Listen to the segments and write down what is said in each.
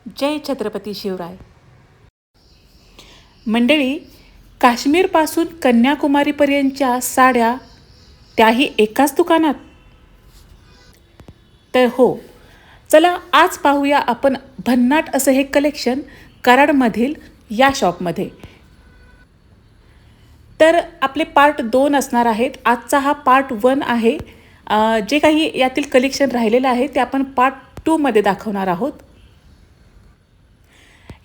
जय छत्रपती शिवराय. मंडळी, काश्मीरपासून कन्याकुमारीपर्यंतच्या साड्या, त्याही एकाच दुकानात. तर हो, चला आज पाहूया आपण भन्नाट असं हे कलेक्शन कराडमधील या शॉपमध्ये. तर आपले पार्ट 2 असणार आहेत. आजचा हा पार्ट 1 आहे. जे काही यातील कलेक्शन राहिलेलं आहे ते आपण पार्ट 2 मध्ये दाखवणार आहोत.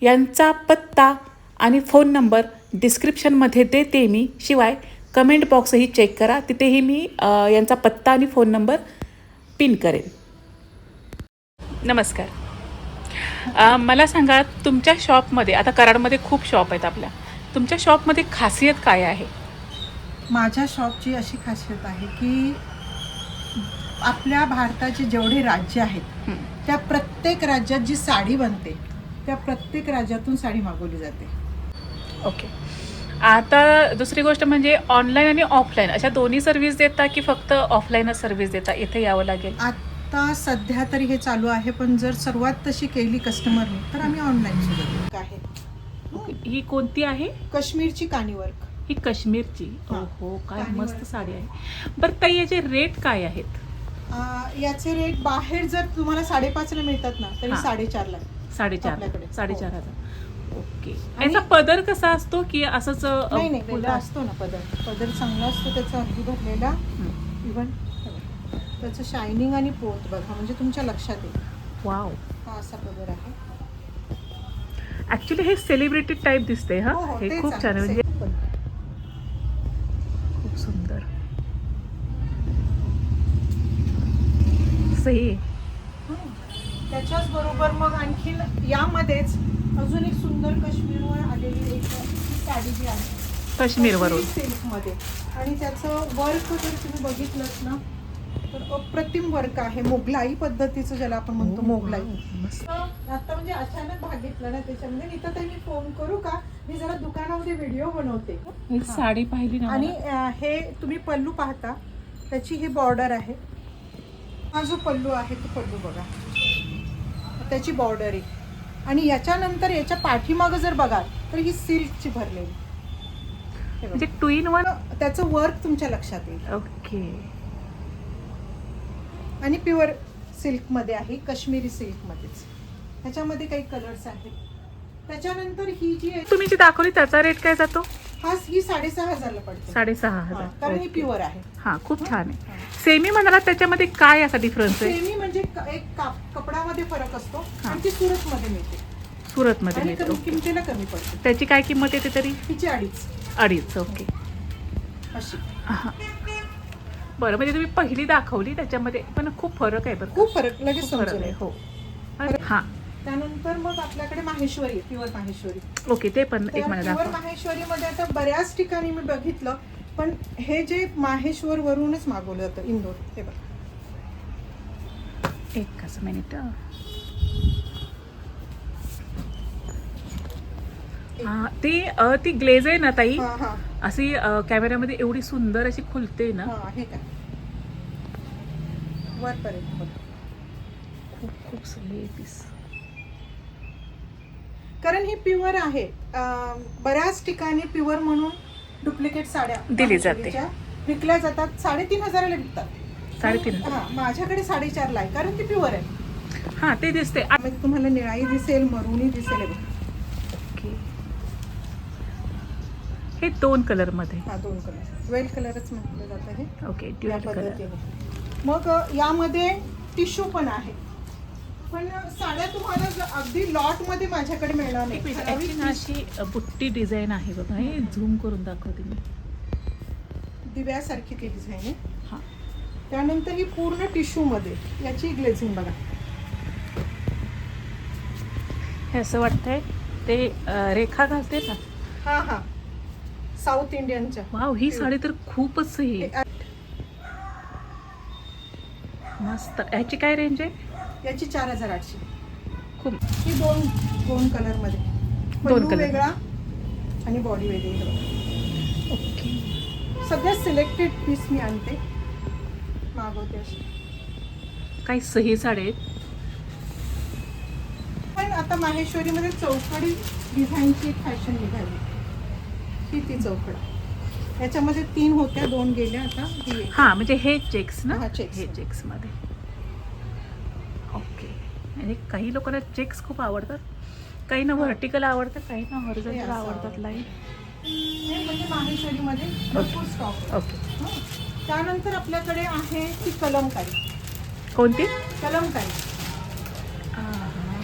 यांचा पत्ता आणि फोन नंबर डिस्क्रिप्शनमध्ये देते मी. शिवाय कमेंट बॉक्सही चेक करा, तिथेही मी यांचा पत्ता आणि फोन नंबर पिन करेन. नमस्कार. मला सांगा, तुमच्या शॉपमध्ये, आता कराडमध्ये खूप शॉप आहेत आपल्या, तुमच्या शॉपमध्ये खासियत काय आहे? माझ्या शॉपची अशी खासियत आहे की आपल्या भारताचे जेवढे राज्य आहेत त्या प्रत्येक राज्यात जी साडी बनते त्या प्रत्येक राज्यातून साडी मागवली जाते. ओके. आता दुसरी गोष्ट म्हणजे ऑनलाईन आणि ऑफलाईन अशा दोन्ही सर्व्हिस देता की फक्त ऑफलाईनच सर्व्हिस देता? इथे यावं लागेल? आता सध्या तरी हे चालू आहे, पण जर सुरुवात तशी केली कस्टमरने तर आम्ही ऑनलाईन सुद्धा आहे. ही कोणती आहे? काश्मीरची कानीवर्क. ही काश्मीरची. हो, काय मस्त साडी आहे. बरं ताई, याचे रेट काय आहेत? याचे रेट बाहेर जर तुम्हाला 5,500 मिळतात ना तरी हां. 4,500 4,500. 4,500. ओके. आणि- याचा पदर कसा असतो की असंच? नाही फुलं वेगळा असतो ना पदर चांगला असतो त्याचा, अगदी भरलेला. इव्हन त्याचं शायनिंग आणि पोत बघा, म्हणजे तुमच्या लक्षात येईल. वाव. हा असा पदर आहे. ऍक्च्युली हे सेलिब्रिटी टाईप दिसते. हा, हो, हे तेच खूप आहे. छान आहे, म्हणजे पण खूप सुंदर. सही आहे. त्याच्याच बरोबर मग आणखीन यामध्येच अजून एक सुंदर काश्मीरवर आलेली एक साडी जी आहे काश्मीरवरून. सिल्क मध्ये, आणि त्याचं वर्क जर तुम्ही बघितलंच ना तर अप्रतिम वर्क आहे. मोगलाई पद्धतीचं ज्याला आपण म्हणतो मोगलाई. मस्त. आता म्हणजे अचानक भाग घेतला ना त्याच्यामध्ये, इथं तर मी फोन करू का, मी जरा दुकानामध्ये व्हिडिओ बनवते. ही साडी पाहिली ना आणि मला. हे तुम्ही पल्लू पाहता, त्याची ही बॉर्डर आहे. हा जो पल्लू आहे तो पल्लू बघा, त्याची बॉर्डर आहे. आणि याच्यानंतर याच्या पाठीमागं जर बघाल तर ही सिल्कची भरलेली, हे बघा. म्हणजे 2 in 1. त्याचं वर्क तुमच्या लक्षात येईल. ओके. आणि प्युअर सिल्कमध्ये आहे, काश्मीरी सिल्कमध्येच. ह्याच्यामध्ये काही कलर्स आहेत. त्याच्यानंतर ही जी आहे, तुम्ही जी दाखवली त्याचा रेट काय जातो? ही 6,500 पडते. 6,500. कारण ही प्युअर आहे. हा, खूप छान आहे. सेमी म्हणाला, त्याच्यामध्ये काय असा डिफरन्स आहे? सेमी म्हणजे एक कपडामध्ये फरक असतो. हा. आणि ती सुरतमध्ये मिळते सुरतमध्ये आणि मिळते. कमी ओके. किमतीला कमी पडते. त्याची काय किंमत येते तरी? तिची 2.5. ओके. अशी. हा. बरं, म्हणजे तुम्ही पहिली दाखवली त्याच्यामध्ये पण खूप फरक आहे. बरं, खूप फरक लगेच फरक समजेल. आहे. हो. हा. त्यानंतर मग आपल्याकडे माहेश्वरी, प्युअर माहेश्वरी. ओके, ते पण एक मला प्युअर दाखवा. माहेश्वरीमध्ये आता बऱ्याच ठिकाणी मी बघितलं, पण हे जे माहेश्वर वरूनच मागवलं जातं, इंदोर. हे बघ, एकच मिनिट. हा, ती ग्लेज आहे ना ताई, हा हा अशी कॅमेऱ्यामध्ये एवढी सुंदर अशी खुलते ना. हा, हे काय वरपर्यंत बघ. खूप सही पीस. कारण ही प्युअर आहे. बऱ्याच ठिकाणी प्युअर म्हणून डुप्लिकेट साड्या दिली जाते. माहेश्वरीच्या विकल्या जातात. 3,500 विकतात. 3,500. हा, माझ्याकडे 4,500 आहे, कारण ती प्युअर आहे. हा, ते दिसते. म्हणजे तुम्हाला निळाई दिसेल, मरुनी दिसेल. हे बघ. ओके. हे 2 कलर मध्ये. हा, 2 कलर. ड्वेल कलरच म्हटलं जातं हे. ओके, या ड्युअल कलर. पद्धतीने. मग यामध्ये टिश्यू पण आहे. पण साड्या तुम्हाला अगदी लॉट मध्ये माझ्याकडे मिळणार नाही. ऍक्च्युली ना अशी बुट्टी डिझाईन आहे बघा. हे झूम करून दाखवते मी. दिव्यासारखी ती डिझाईन आहे. हा. त्यानंतर ही पूर्ण टिश्यू मध्ये, याची ग्लेझिंग बघा. हे असं वाटतंय ते रेखा घालते ना. हा हा, साऊथ इंडियनच्या. वाव, ही साडी तर खूपच सही आहे. मस्त. ह्याची काय रेंज आहे? याची 4,800. खूप. ही दोन कलर मध्ये. 2 पल्लू कलर. वेगळा आणि बॉडी वेगळी. ओके. सध्या सिलेक्टेड पीस मी आणते, मागवते अशी. काही सही साड्या आहेत. पण आता माहेश्वरीमध्ये चौकडी डिझाईनची एक फॅशन निघाली. ही ती चौकड, याच्यामध्ये 3 होत्या, 2 गेल्या, आता ही एक. हां म्हणजे हे चेक्स ना. हा, checks. हे चेक्समध्ये. ओके. म्हणजे काही लोकांना चेक्स खूप आवडतात, काहींना व्हर्टिकल आवडतात, काहींना हे हॉरिझॉन्टल असं आवडतात लाईन. हे म्हणजे माहेश्वरीमध्ये भरपूर स्टॉक. ओके. त्यानंतर आपल्याकडे आहे ती कलमकारी. कोणती? Kalamkari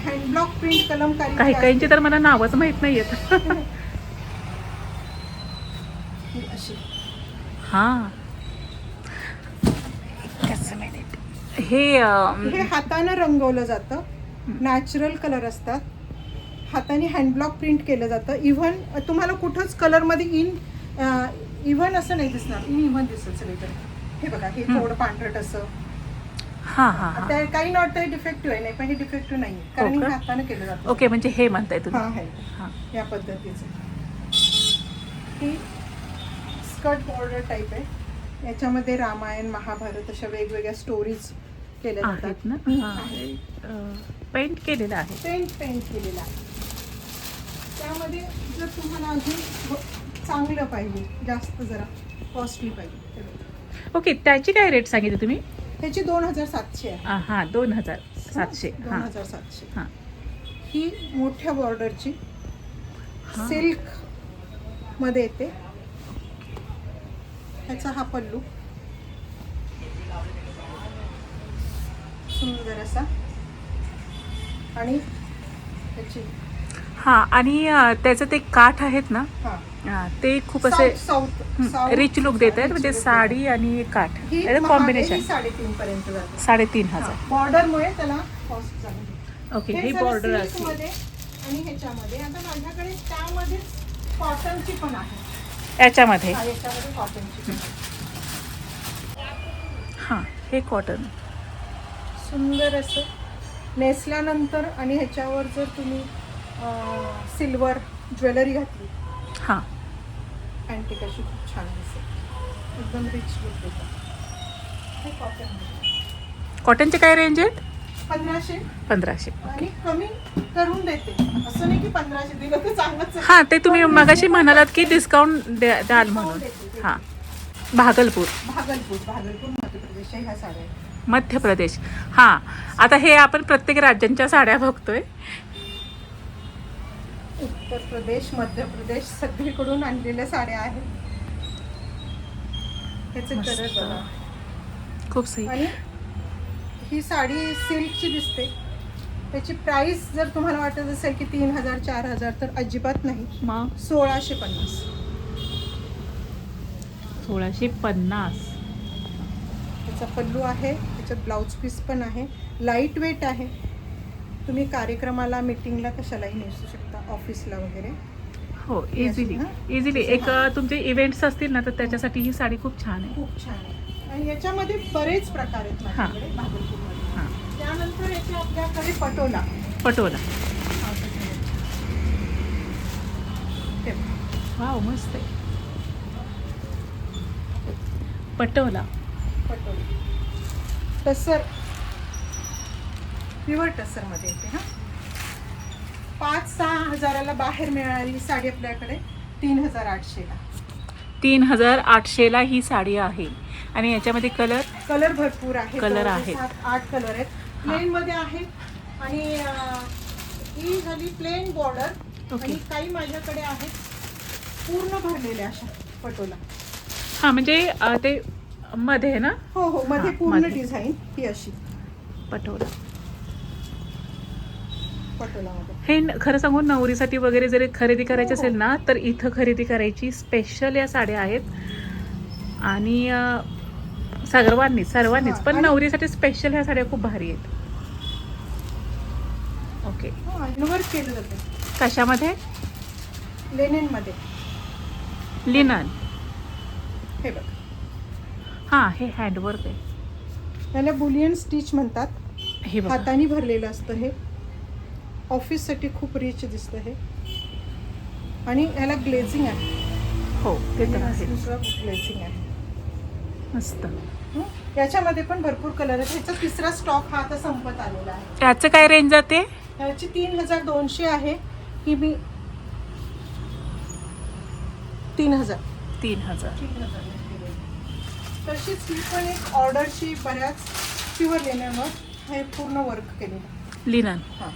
hand block print Kalamkari. काही काहींची तर मला नावच माहीत नाही येत. अशी हां. कसं मिनिट. हे हे हातानं रंगवलं जातं. नॅचरल कलर असतात, हाताने हँडब्लॉक प्रिंट केलं जातं. इव्हन तुम्हाला कुठंच कलरमध्ये इव्हन असं नाही दिसणार, इव्हन दिसेल सगळीकडे. हे बघा, हे थोडं पांढरट असं. हां हां हां. त्या काही नॉट डिफेक्टिव्ह आहे, नाही पण हे डिफेक्टिव्ह नाही, कारण का? हे हाताने केलं जातं. ओके, म्हणजे हे म्हणताय हा तुम्ही. आहे हां. या पद्धतीचं. ही स्कर्ट बॉर्डर टाईप आहे. याच्यामध्ये रामायण, महाभारत अशा वेगवेगळ्या स्टोरीज केल्या आहेत जातात ना. हां. पेंट केलेलं आहे. पेंट केलेला आहे. त्यामध्ये जर तुम्हाला अजून चांगलं पाहिजे, जास्त जरा कॉस्टली पाहिजे, ओके, त्याची काय रेट सांगितली तुम्ही? त्याची 2700 आहे. हां 2700. हां 2700. हां. ही मोठ्या बॉर्डरची हां. सिल्क मध्ये येते. ह्याचा हा पल्लू सुंदर असा, आणि त्याची हां. आणि त्याचं ते काठ आहेत ना, ते खूप असे रिच लुक देत आहेत. म्हणजे साडी आणि काठ कॉम्बिनेशन. 3.5 पर्यंत जाते. 3,500. बॉर्डरमुळे त्याला कॉस्ट झाली. ओके. ही बॉर्डर असते. आणि ह्याच्यामध्ये आता माझ्याकडे त्यामध्ये कॉटनची पण आहे. याच्यामध्ये. याच्यामध्ये कॉटनची. हां, हे कॉटन सुंदर असं नेसल्यानंतर, आणि ह्याच्यावर जर तुम्ही सिल्वर ज्वेलरी घातली, हां. अँटिक अशी, खूप छान दिसेल, एकदम रिच लुक देतं. हे कॉटन. कॉटनचे काय रेंज आहेत? 1500. 1500. आणि कमी करून देते, असं नाही की 1500 दिलं तर चांगलंच आहे. हां, ते तुम्ही मगाशी म्हणालात की डिस्काउंट द्याल म्हणून. हां. भागलपूर मध्य प्रदेश ह्या साड्या. मध्य प्रदेश. हां. आता हे आपण प्रत्येक राज्यांच्या साड्या बघतोय. उत्तर प्रदेश, मध्य प्रदेश सगळीकडून आणलेल्या साड्या आहेत. ह्याचे कलर बघा, खूप सही. आणि ही साडी सिल्कची दिसते. त्याची प्राइस जर तुम्हाला वाटत असेल की 3000 4000, तर अजिबात नाही. मग 1650. 1650. त्याचा पल्लू आहे, त्याच्यात ब्लाऊज पीस पण आहे. लाईट वेट आहे. तुम्ही कार्यक्रमाला, मीटिंगला कशालाही नेसू शकता, ऑफिसला वगैरे. हो, इझिली एक तुमचे इव्हेंट्स असतील ना, तर त्याच्यासाठी ही साडी खूप छान आहे. खूप छान आहे. आणि याच्यामध्ये बरेच प्रकार आहेत माझ्याकडे भागलपूरमध्ये. हां. त्यानंतर याचे आपल्याकडे पटोला. वाव, मस्त आहे. पटोला. टसर, प्युअर टसरमध्ये येते. हां, 5-6 हजाराला बाहेर मिळणारी साडी आपल्याकडे 3800ला. 3800ला ही साडी आहे. आणि याच्यामध्ये कलर भरपूर आहे. कलर आहेत. 7-8 कलर आहेत. प्लेन मध्ये आहेत. आणि ही झाली प्लेन बॉर्डर. आणि काही माझ्याकडे आहेत पूर्ण भरलेल्या अशा पटोला. हां, म्हणजे ते मध्ये ना. हो, मध्ये पूर्ण डिझाईन ही अशी पटोला. पटोलामध्ये. हे खरं सांगू, नवरीसाठी वगैरे जरी खरेदी करायची असेल ना, तर इथं खरेदी करायची. स्पेशल या साड्या आहेत. आणि सर्वांनीच पण नवरीसाठी स्पेशल ह्या साड्या खूप भारी आहेत. ओके. वर्क केलं जातं. कशामध्ये? लेनिनमध्ये. लिनन. हे बघ. हां, हे हँडवर्क आहे. त्याला बुलियन स्टिच म्हणतात. हे बघा. हाताने भरलेलं असतं. हे ऑफिससाठी खूप रिच दिसतं हे. आणि ह्याला ग्लेझिंग आहे. हो, ते तर आहे. ग्लेझिंग आहे. मस्त. याच्यामध्ये पण भरपूर कलर आहेत. ह्याचा 3रा स्टॉक हा आता संपत आलेला आहे. त्याचं काय रेंज जाते? ह्याची 3200 आहे. ही मी 3000 तशीच ही पण एक ऑर्डरची बऱ्याच प्युअर लेनवर हे पूर्ण वर्क केलेलं. लिनन. हां,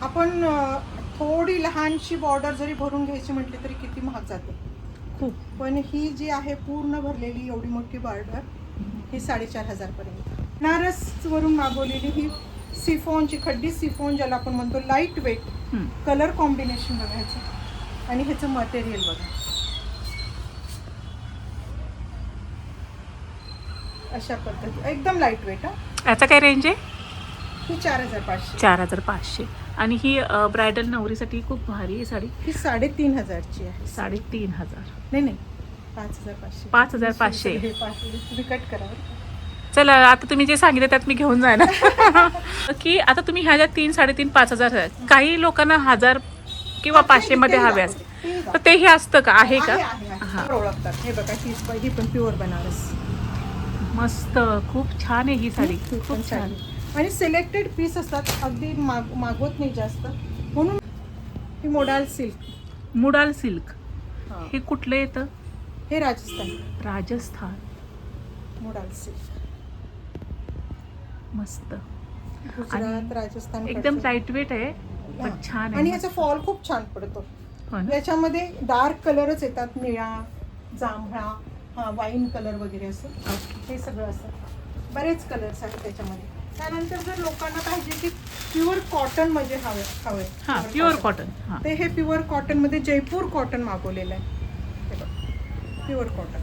आपण थोडी लहानशी बॉर्डर जरी भरून घ्यायची म्हटली तरी किती महाग जाते खूप. पण ही जी आहे पूर्ण भरलेली एवढी मोठी बॉर्डर ही 4500 पर्यंत. बनारस वरून मागवलेली ही सिफॉनची खड्डी सिफॉन ज्याला आपण म्हणतो, लाईट वेट. कलर कॉम्बिनेशन बघायचं आणि ह्याचं मटेरियल बघा. अशा पद्धती एकदम लाईट वेट. याचा काय रेंज आहे? ही 4500. 4500. आणि ही ब्रायडल नवरीसाठी खूप भारी आहे साडी. ही 3500ची आहे. 3500. नाही 5500. 5500. हे तुम्ही कट करा. चला आता तुम्ही जे सांगितलं त्यात मी घेऊन जाणार. की आता तुम्ही ह्या ज्या 3, 3.5, 5000 आहेत, काही लोकांना 1000 किंवा 500 मध्ये हवे असते, तर तेही असतं का? आहे का? हा, ओळखतात. हे बघा ही पण प्युअर बनारस. मस्त, खूप छान आहे ही साडी. खूप छान. आणि सिलेक्टेड पीस असतात, अगदी मागवत नाही जास्त म्हणून. ही मोडाल सिल्क. मुडाल सिल्क. हे कुठलं येतं? हे राजस्थान. राजस्थान. Modal silk. मस्त. गुजरात, राजस्थान. एकदम लाईट वेट आहे, पण छान आहे. आणि याचा फॉल खूप छान पडतो. हो ना? याच्यामध्ये डार्क कलरच येतात, निळा, जांभळा, हा वाईन कलर वगैरे असं हे सगळं असतं. बरेच कलर्स आहेत त्याच्यामध्ये. त्यानंतर जर लोकांना पाहिजे की प्युअर कॉटन मध्ये हवे हां, प्युअर कॉटन. हां, ते हे प्युअर कॉटन मध्ये जयपूर कॉटन मागवलेलं आहे. Pure cotton.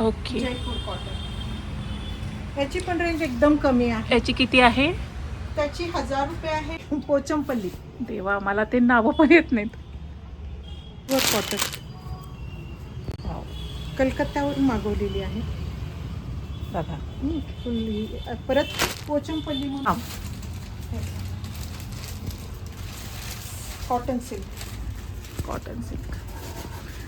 Okay. Jaipur cotton. याची पण रेंज एकदम कमी आहे. याची किती आहे? त्याची 1000 रुपये आहे. पोचमपल्ली. देवा, मला ते नावं पण येत नाहीत. Pure cotton. कलकत्त्यावरून मागवलेली आहे बघा. परत पोचमपल्ली म्हणून. हां. Cotton silk. कॉटन सिल्क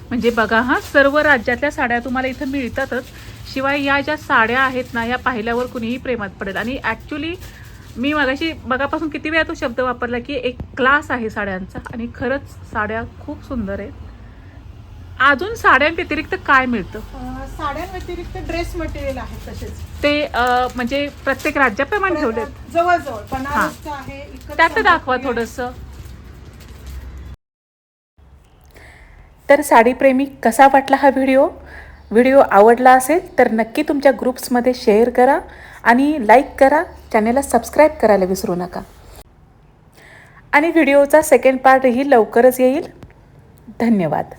म्हणजे बघा, हा सर्व राज्यातल्या साड्या तुम्हाला इथं मिळतातच. शिवाय या ज्या साड्या आहेत ना, या पाहिल्यावर कुणीही प्रेमात पडेल. आणि ॲक्च्युली मी मगाशी बघापासून किती वेळा तो शब्द वापरला की एक क्लास आहे साड्यांचा. आणि खरंच साड्या खूप सुंदर आहेत. अजून साड्यांव्यतिरिक्त काय मिळतं? साड्यांव्यतिरिक्त ड्रेस मटेरियल आहे तसेच. ते म्हणजे प्रत्येक राज्याप्रमाणे ठेवलेत. जवळजवळ बनारसचं आहे. त्यात दाखवा थोडंसं. तर साडीप्रेमी कसा वाटला हा व्हिडिओ आवडला असेल तर नक्की तुमच्या ग्रुप्समध्ये शेअर करा आणि लाईक करा. चॅनेलला सबस्क्राईब करायला विसरू नका. आणि व्हिडिओचा सेकंड पार्टही लवकरच येईल. धन्यवाद.